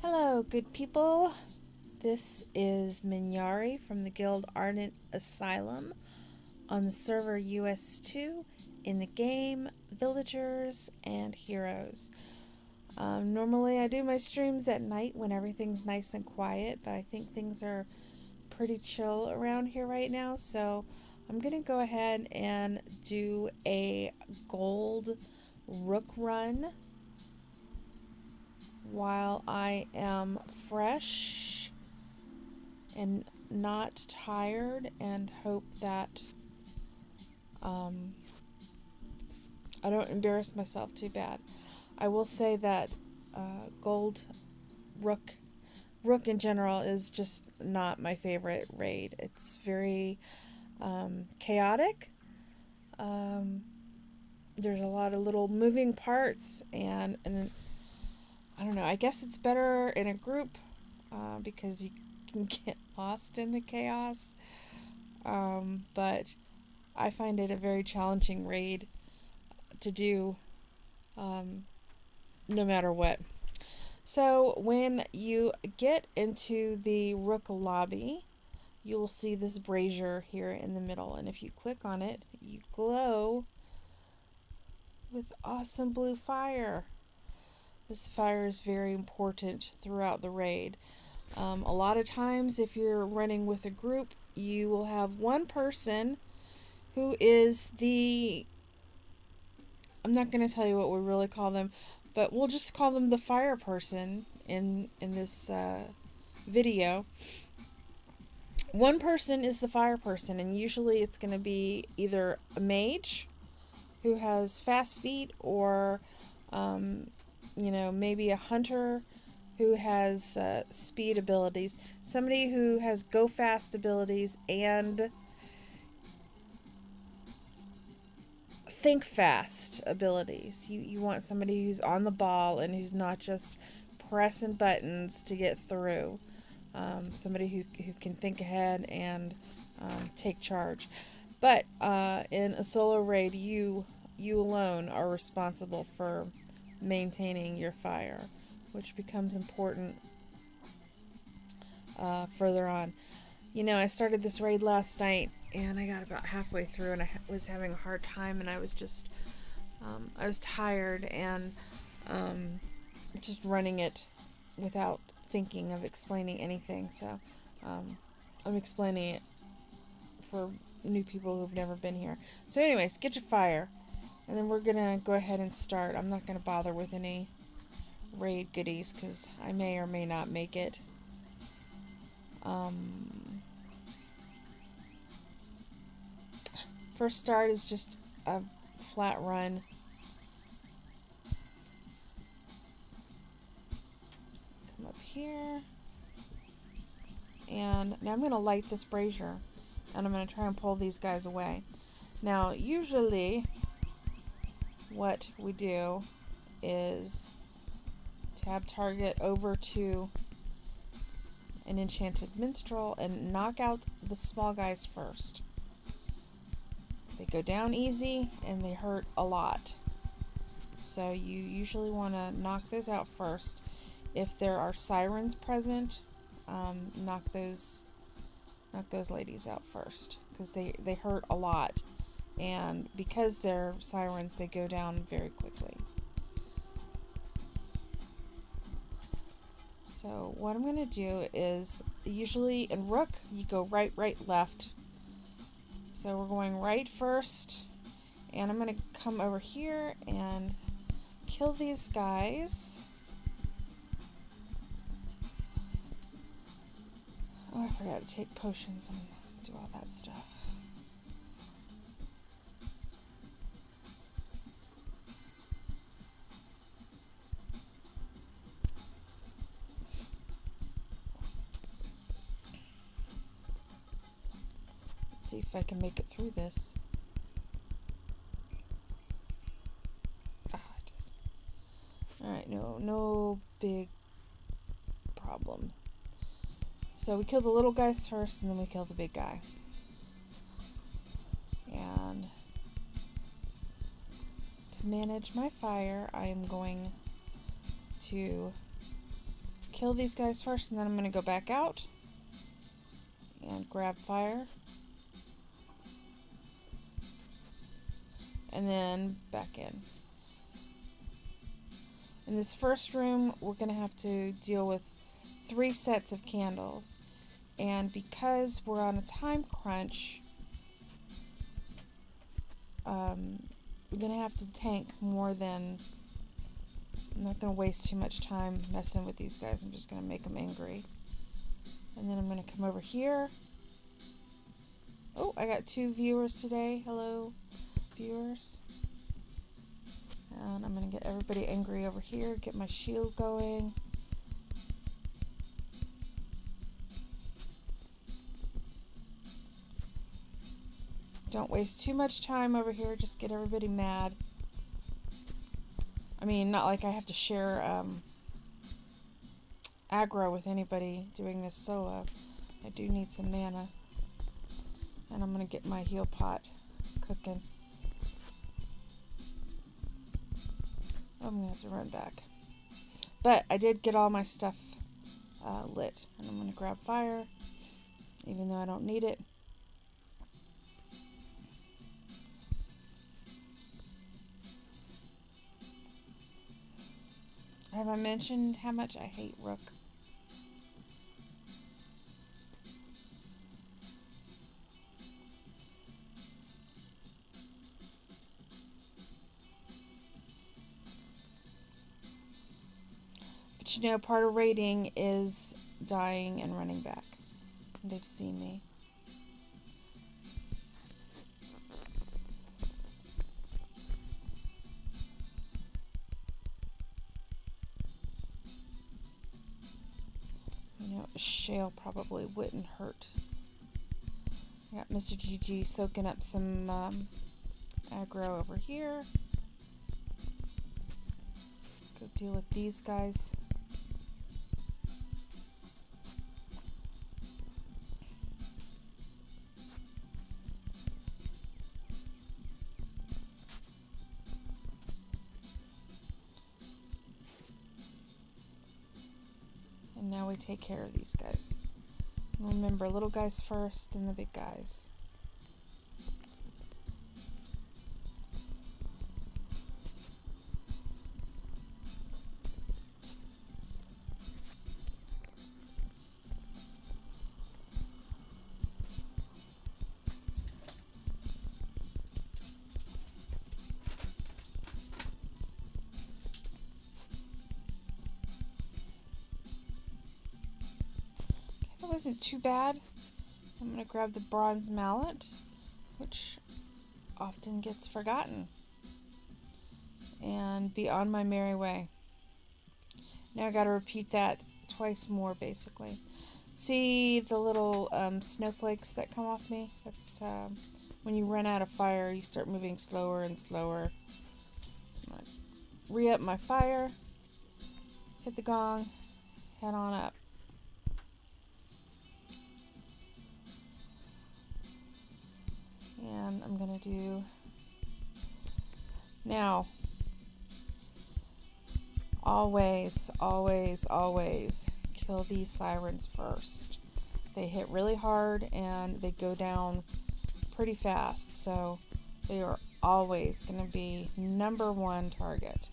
Hello, good people. This is Minyari from the Guild Ardent Asylum on the server US2 in the game Villagers and Heroes. Normally I do my streams at night when everything's nice and quiet, but I think things are pretty chill around here right now, so I'm going to go ahead and do a gold Rook run while I am fresh and not tired, and hope that I don't embarrass myself too bad. I will say that gold Rook in general is just not my favorite raid. It's very chaotic. There's a lot of little moving parts, and I don't know, I guess it's better in a group because you can get lost in the chaos. But I find it a very challenging raid to do no matter what. So when you get into the Rook lobby, you will see this brazier here in the middle, and if you click on it, you glow with awesome blue fire. This fire is very important throughout the raid. A lot of times, if you're running with a group, you will have one person who is the... I'm not going to tell you what we really call them, but we'll just call them the fire person in this video. One person is the fire person, and usually it's going to be either a mage who has fast feet, or you know, maybe a hunter who has speed abilities, somebody who has go fast abilities and think fast abilities. You want somebody who's on the ball and who's not just pressing buttons to get through. Somebody who can think ahead and take charge. But in a solo raid, you alone are responsible for maintaining your fire, which becomes important further on. You know, I started this raid last night, and I got about halfway through, and I was having a hard time, and I was just, I was tired, and just running it without thinking of explaining anything, so I'm explaining it for new people who've never been here. So anyways, get your fire, and then we're gonna go ahead and start. I'm not gonna bother with any raid goodies, because I may or may not make it. First start is just a flat run. Come up here. And now I'm going to light this brazier, and I'm going to try and pull these guys away. Now, usually what we do is tab target over to an enchanted minstrel and knock out the small guys first. They go down easy and they hurt a lot. So you usually want to knock those out first. If there are sirens present, knock those ladies out first, because they hurt a lot, and because they're sirens, they go down very quickly. So what I'm going to do is, usually in Rook, you go right, left. So we're going right first, and I'm going to come over here and kill these guys. Oh, I forgot to take potions and do all that stuff. See if I can make it through this. Ah, I did. Alright, no big problem. So we kill the little guys first, and then we kill the big guy. And to manage my fire, I am going to kill these guys first, and then I'm going to go back out and grab fire. And then back in. In this first room, we're going to have to deal with 3 sets of candles. And because we're on a time crunch, we're going to have to tank more than... I'm not going to waste too much time messing with these guys. I'm just going to make them angry. And then I'm going to come over here. Oh, I got 2 viewers today. Hello, viewers. And I'm going to get everybody angry over here. Get my shield going. Don't waste too much time over here. Just get everybody mad. I mean, not like I have to share aggro with anybody doing this solo. I do need some mana. And I'm going to get my heal pot cooking. I'm going to have to run back. But I did get all my stuff lit. And I'm going to grab fire, even though I don't need it. Have I mentioned how much I hate Rook? But you know, part of raiding is dying and running back. They've seen me. A shale probably wouldn't hurt. I got Mr. GG soaking up some aggro over here. Go deal with these guys. And now we take care of these guys. And remember, little guys first and the big guys. Wasn't too bad. I'm going to grab the bronze mallet, which often gets forgotten, and be on my merry way. Now I got to repeat that twice more, basically. See the little snowflakes that come off me? That's when you run out of fire, you start moving slower and slower. So I'm going to re-up my fire, hit the gong, head on up. And I'm going to do... Now, always, always, always kill these sirens first. They hit really hard and they go down pretty fast. So they are always going to be #1 target.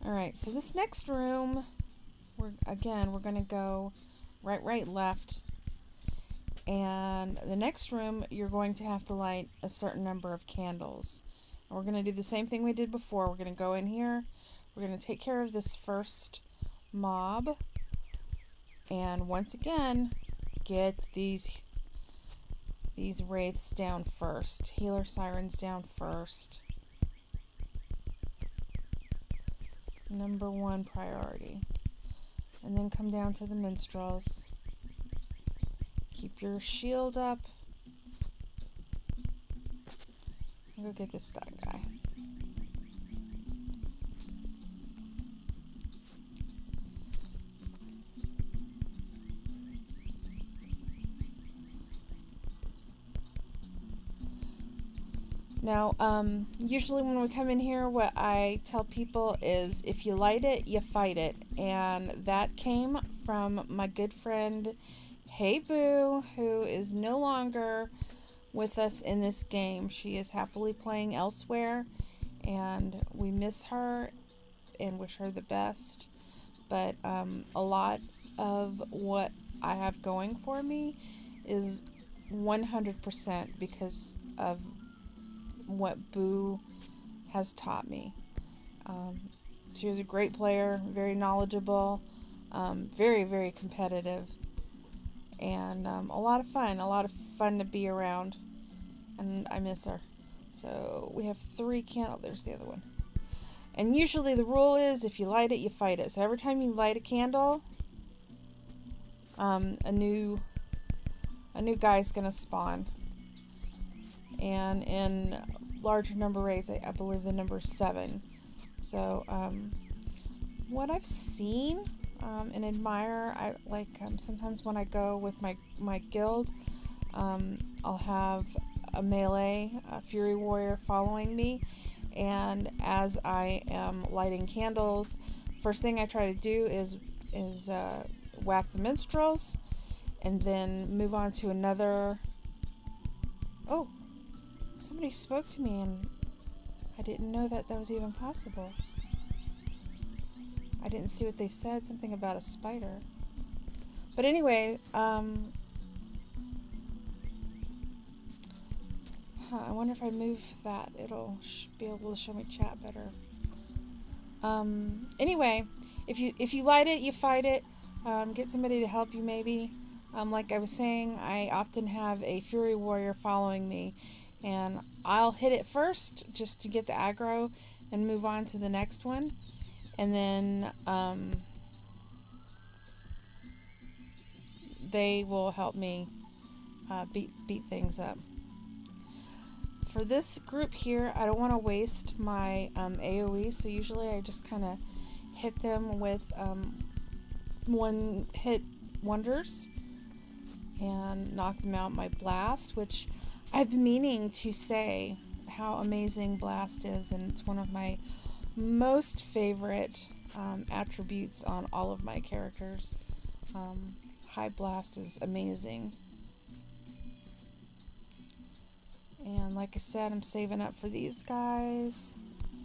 Alright, so this next room, we're going to go right, left. And the next room, you're going to have to light a certain number of candles. And we're going to do the same thing we did before. We're going to go in here. We're going to take care of this first mob. And once again, get these wraiths down first. Healer sirens down first. #1 priority. And then come down to the minstrels. Keep your shield up. And go get this guy. Now, usually when we come in here, what I tell people is if you light it, you fight it. And that came from my good friend, Hey Boo, who is no longer with us in this game. She is happily playing elsewhere, and we miss her and wish her the best. But a lot of what I have going for me is 100% because of what Boo has taught me. She was a great player, very knowledgeable, very, very competitive, and a lot of fun to be around, and I miss her. So we have 3 candles. There's the other one. And usually the rule is if you light it, you fight it. So every time you light a candle, a new guy's gonna spawn. And in larger number raids, I believe the number is 7. So what I've seen and admire, I like sometimes when I go with my guild, I'll have a melee, a fury warrior following me, and as I am lighting candles, first thing I try to do is whack the minstrels, and then move on to another. Oh, somebody spoke to me, and I didn't know that was even possible. I didn't see what they said, something about a spider. But anyway, I wonder if I move that, it'll be able to show me chat better. Anyway, if you light it, you fight it. Get somebody to help you maybe. Like I was saying, I often have a fury warrior following me, and I'll hit it first just to get the aggro and move on to the next one. And then they will help me beat things up. For this group here, I don't want to waste my AoE, so usually I just kind of hit them with one-hit wonders and knock them out my blast, which I've been meaning to say how amazing blast is, and it's one of my most favorite attributes on all of my characters. High blast is amazing. And like I said, I'm saving up for these guys.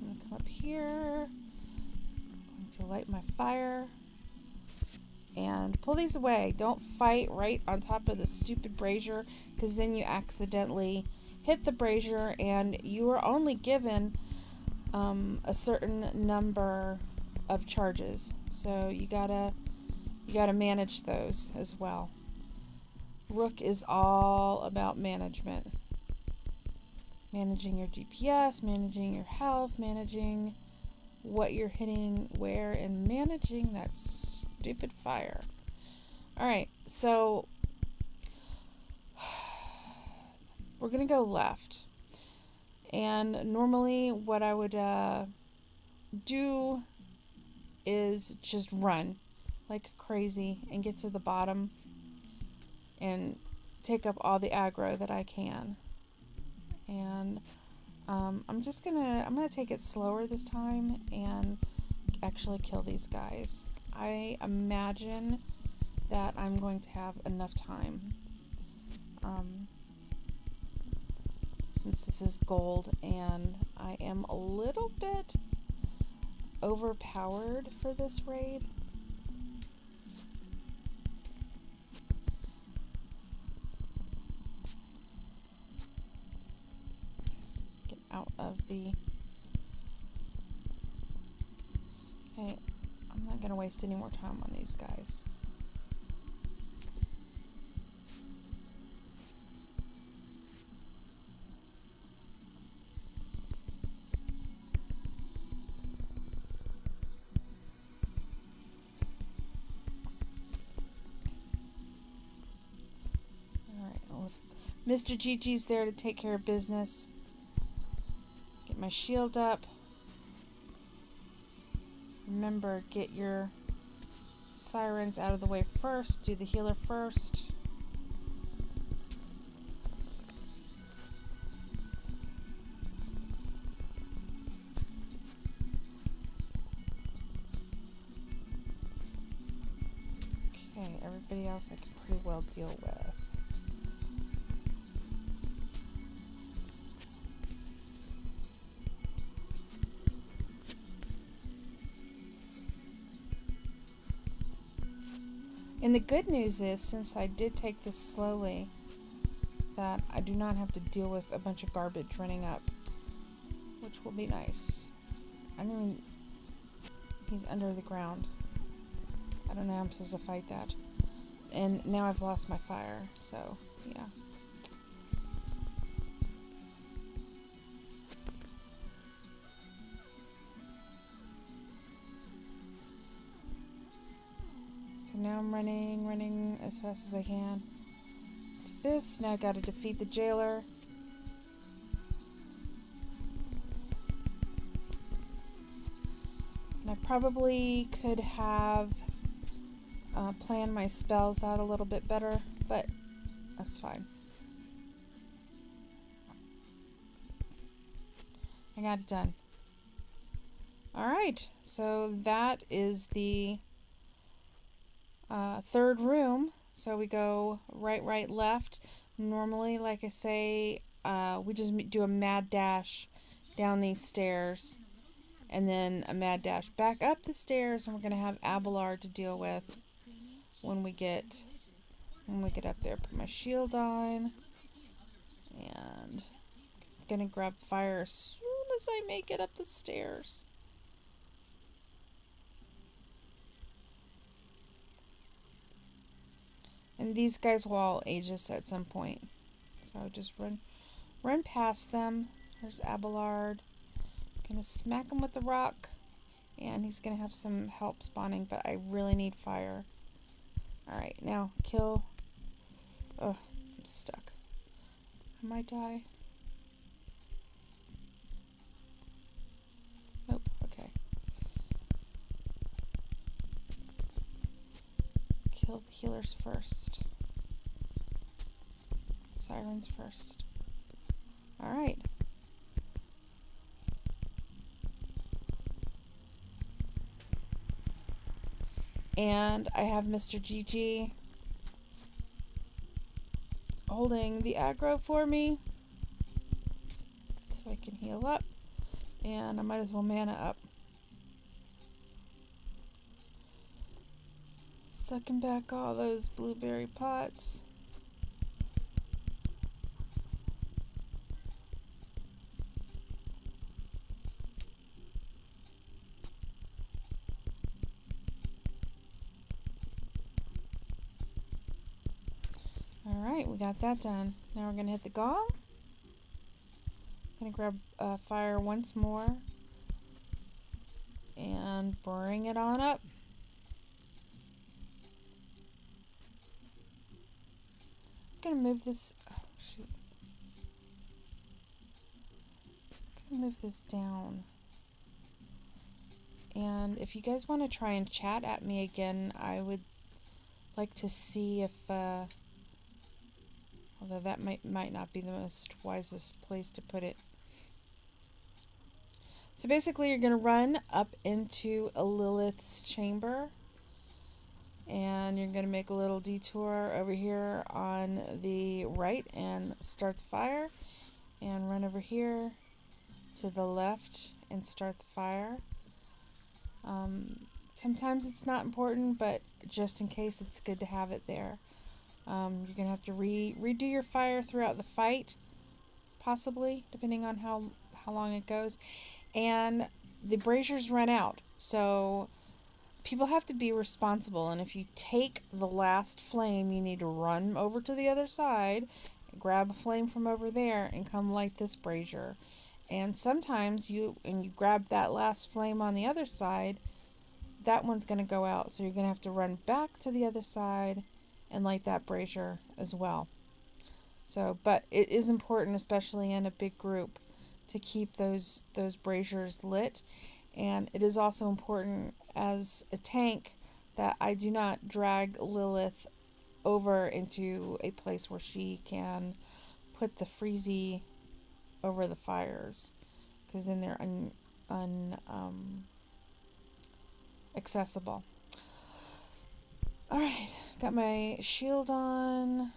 I'm going to come up here. I'm going to light my fire. And pull these away. Don't fight right on top of the stupid brazier, because then you accidentally hit the brazier and you are only given a certain number of charges. So you gotta manage those as well. Rook is all about management. Managing your DPS, managing your health, managing what you're hitting where, and managing that stupid fire. Alright, so we're gonna go left. And normally what I would do is just run like crazy and get to the bottom and take up all the aggro that I can. And I'm gonna take it slower this time and actually kill these guys. I imagine that I'm going to have enough time. Since this is gold and I am a little bit overpowered for this raid. Get out of the... Okay, I'm not going to waste any more time on these guys. Mr. Gigi's there to take care of business. Get my shield up. Remember, get your sirens out of the way first. Do the healer first. everybody else I can pretty well deal with. And the good news is, since I did take this slowly, that I do not have to deal with a bunch of garbage running up, which will be nice. I don't even... He's under the ground. I don't know how I'm supposed to fight that. And now I've lost my fire, so, yeah. So now I'm running as fast as I can to this. Now I've got to defeat the jailer. And I probably could have planned my spells out a little bit better, but that's fine. I got it done. Alright, so that is the third room. So we go right, left. Normally, like I say, we just do a mad dash down these stairs, and then a mad dash back up the stairs, and we're going to have Abelard to deal with when we get up there. Put my shield on, and I'm going to grab fire as soon as I make it up the stairs. And these guys will all age us at some point. So just run past them. There's Abelard. Gonna smack him with the rock, and he's gonna have some help spawning, but I really need fire. Alright, now kill. Oh, I'm stuck. I might die. Nope, okay. Kill the healers first. Sirens first. Alright. And I have Mr. GG holding the aggro for me, so I can heal up, and I might as well mana up. Sucking back all those blueberry pots. Alright, we got that done. Now we're going to hit the gong. I'm going to grab fire once more and bring it on up. I'm going to move this... Oh, shoot. I'm going to move this down. And if you guys want to try and chat at me again, I would like to see if... although that might not be the most wisest place to put it. So basically you're going to run up into a Lilith's chamber, and you're going to make a little detour over here on the right and start the fire, and run over here to the left and start the fire. Sometimes it's not important, but just in case, it's good to have it there. You're going to have to redo your fire throughout the fight, possibly, depending on how long it goes. And the braziers run out, so people have to be responsible. And if you take the last flame, you need to run over to the other side, grab a flame from over there, and come light this brazier. And sometimes you grab that last flame on the other side, that one's going to go out. So you're going to have to run back to the other side and light that brazier as well. So, but it is important, especially in a big group, to keep those braziers lit. And it is also important as a tank that I do not drag Lilith over into a place where she can put the freezy over the fires, because then they're accessible. Alright, got my shield on.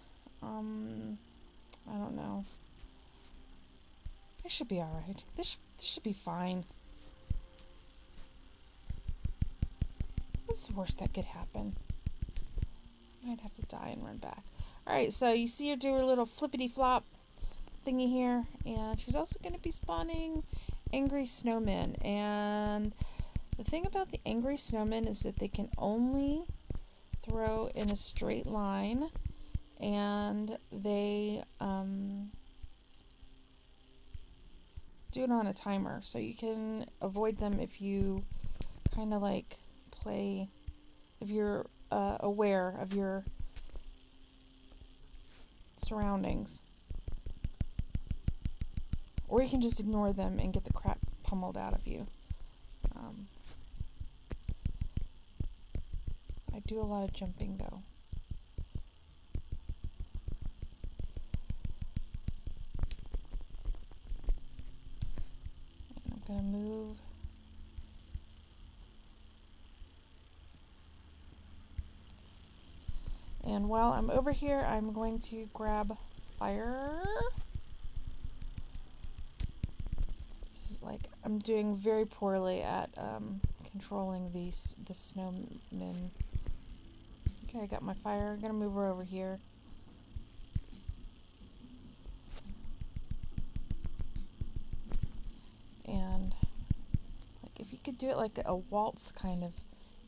I don't know. This should be alright. This should be fine. What's the worst that could happen? I might have to die and run back. Alright, so you see her do her little flippity flop thingy here, and she's also going to be spawning angry snowmen. And the thing about the angry snowmen is that they can only throw in a straight line, and they do it on a timer, so you can avoid them if you kind of like play, if you're aware of your surroundings. Or you can just ignore them and get the crap pummeled out of you. I do a lot of jumping though. And I'm going to move. And while I'm over here, I'm going to grab fire. This is like, I'm doing very poorly at controlling the snowmen. Okay, I got my fire. I'm going to move her over here. And like, if you could do it like a waltz kind of,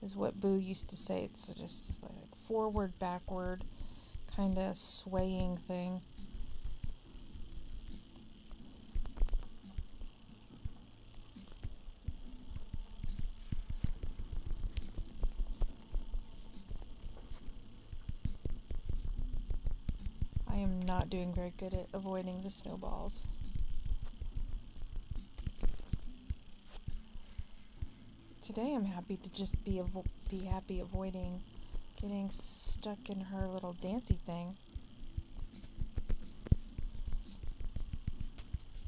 is what Boo used to say. It's just like forward, backward, kind of swaying thing. I am not doing very good at avoiding the snowballs. Today I'm happy to just be happy avoiding getting stuck in her little dancey thing.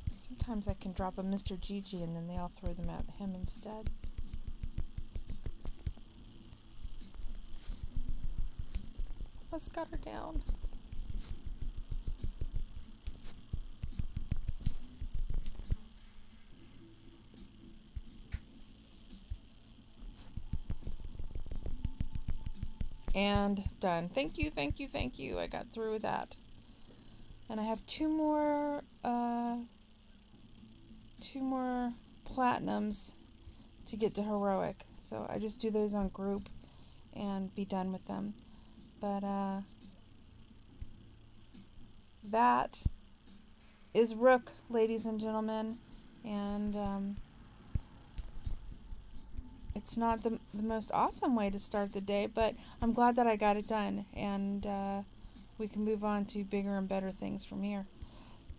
Sometimes I can drop a Mr. Gigi and then they all throw them at him instead. Let's got her down. And done. Thank you, thank you, thank you. I got through with that. And I have two more platinums to get to heroic. So I just do those on group and be done with them. But that is Rook, ladies and gentlemen. And it's not the most awesome way to start the day, but I'm glad that I got it done, and we can move on to bigger and better things from here.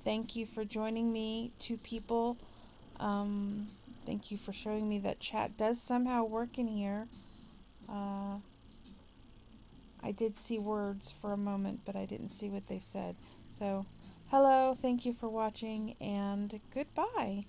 Thank you for joining me, two people. Thank you for showing me that chat does somehow work in here. I did see words for a moment, but I didn't see what they said. So, hello, thank you for watching, and goodbye.